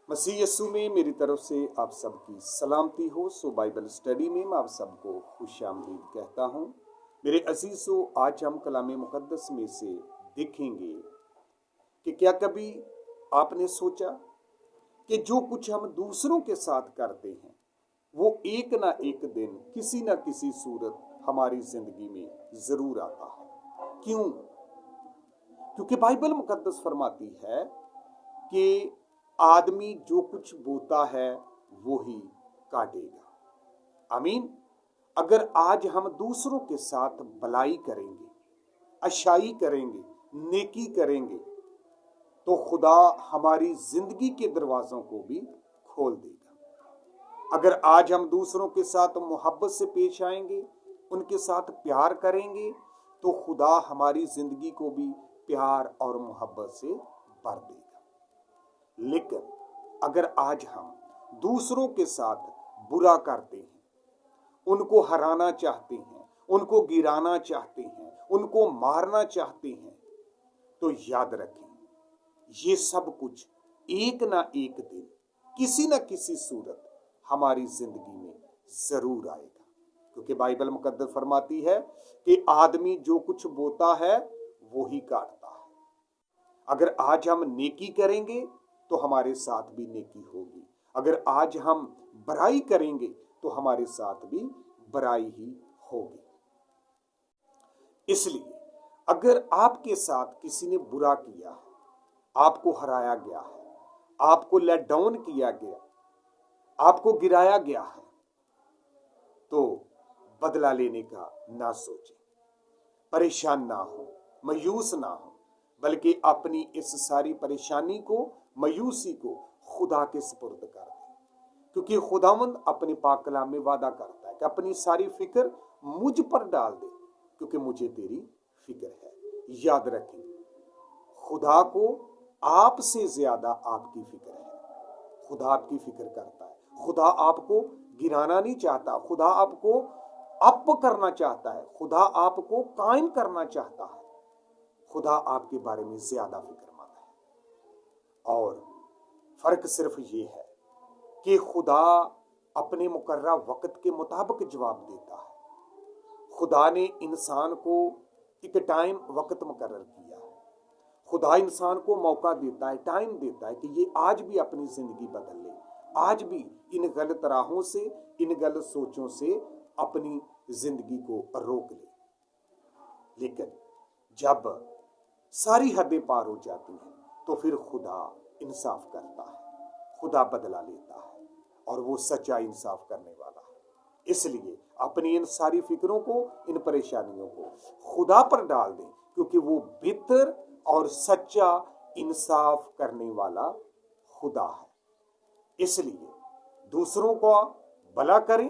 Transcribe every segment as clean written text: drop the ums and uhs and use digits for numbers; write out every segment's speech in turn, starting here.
मसीह यस्सु में मेरी तरफ से आप सबकी सलामती हो। सो बाइबल स्टडी में मैं आप सबको खुशामदीद कहता हूँ। मेरे अजीजों, आज हम कलाम मुकद्दस में से देखेंगे कि क्या कभी आपने सोचा कि जो कुछ हम दूसरों के साथ करते हैं वो एक ना एक दिन किसी ना किसी सूरत हमारी जिंदगी में जरूर आता है। क्यों? क्योंकि बाइबल मुकद्दस फरमाती है कि आदमी जो कुछ बोता है वो ही काटेगा। आमीन। अगर आज हम दूसरों के साथ भलाई करेंगे, अच्छाई करेंगे, नेकी करेंगे, तो खुदा हमारी जिंदगी के दरवाजों को भी खोल देगा। अगर आज हम दूसरों के साथ मोहब्बत से पेश आएंगे, उनके साथ प्यार करेंगे, तो खुदा हमारी जिंदगी को भी प्यार और मोहब्बत से भर देगा। लेकिन अगर आज हम दूसरों के साथ बुरा करते हैं, उनको हराना चाहते हैं, उनको गिराना चाहते हैं, उनको मारना चाहते हैं, तो याद रखें ये सब कुछ एक ना एक दिन किसी ना किसी सूरत हमारी जिंदगी में जरूर आएगा। क्योंकि बाइबल मुकद्दस फरमाती है कि आदमी जो कुछ बोता है वो ही काटता है। अगर आज हम नेकी करेंगे तो हमारे साथ भी नेकी होगी। अगर आज हम बुराई करेंगे तो हमारे साथ भी बुराई ही होगी। इसलिए अगर आपके साथ किसी ने बुरा किया है, आपको हराया गया है, आपको लेट डाउन किया गया, आपको गिराया गया है, तो बदला लेने का ना सोचें, परेशान ना हो, मायूस ना हो, बल्कि अपनी इस सारी परेशानी को, मायूसी को खुदा के सुपुर्द कर दें। क्योंकि खुदावंद अपने पाक कलाम में वादा करता है कि अपनी सारी फिक्र मुझ पर डाल दे, क्योंकि मुझे तेरी फिक्र है। याद रखें, खुदा को आपसे ज्यादा आपकी फिक्र है। खुदा आपकी फिक्र करता है। खुदा आपको गिराना नहीं चाहता, खुदा आपको अप करना चाहता है, खुदा आपको कायम करना चाहता है। खुदा आपके बारे में ज्यादा फिक्रमंद है। और फर्क सिर्फ ये है कि खुदा अपने मुकर्रर वक्त के मुताबिक जवाब देता है। खुदा ने इंसान को एक टाइम वक्त मुकर्रर किया है। खुदा इंसान को मौका देता है, टाइम देता है कि ये आज भी अपनी जिंदगी बदल ले, आज भी इन गलत राहों से, इन गलत सोचों से अपनी जिंदगी को रोक ले। लेकिन जब सारी हदें पार हो जाती हैं तो फिर खुदा इंसाफ करता है, खुदा बदला लेता है, और वो सच्चा इंसाफ करने वाला है। इसलिए अपनी इन सारी फिक्रों को, इन परेशानियों को खुदा पर डाल दें, क्योंकि वो बेहतर और सच्चा इंसाफ करने वाला खुदा है। इसलिए दूसरों को भला करें,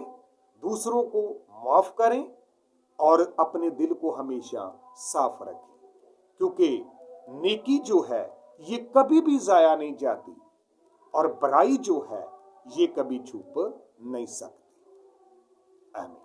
दूसरों को माफ करें, और अपने दिल को हमेशा साफ रखें, क्योंकि नेकी जो है ये कभी भी जाया नहीं जाती, और बुराई जो है ये कभी छुप नहीं सकती। आमीन।